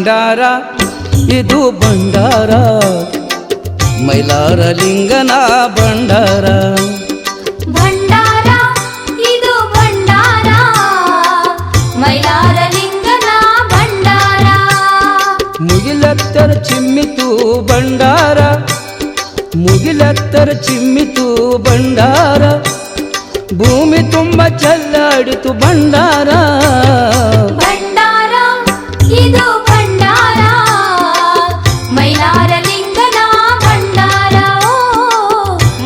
ಭಂಡಾರ ಇದು ಭಂಡಾರ ಮೈಲಾರ ಲಿಂಗನ ಭಂಡಾರ ಭಂಡಾರ ಇದು ಭಂಡಾರ ಮೈಲಾರ ಲಿಂಗನ ಭಂಡಾರ ಮುಗಿಲತ್ತರ ಚಿಮ್ಮಿತು ಭಂಡಾರ ಮುಗಿಲತ್ತರ ಚಿಮ್ಮಿತು ಭಂಡಾರ ಭೂಮಿ ತುಂಬ ಚೆಲ್ಲಾಡಿತು ಭಂಡಾರ ಭಂಡಾರ ಇದು ಭಂಡಾರ ಮೈಲಾರ ಲಿಂಗನ ಭಂಡಾರ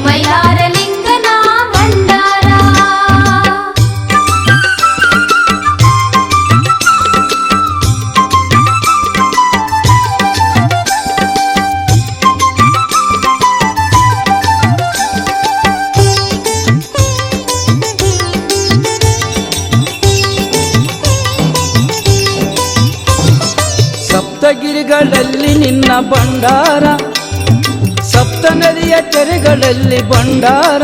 ಮೈಲಾರ ಲಿಂಗನ ಭಂಡಾರ ಸಪ್ತಗಿರಿಗಳಲ್ಲಿ ನಿನ್ನ ಭಂಡಾರ ಸಪ್ತ ನದಿಯ ಕೆರೆಗಳಲ್ಲಿ ಭಂಡಾರ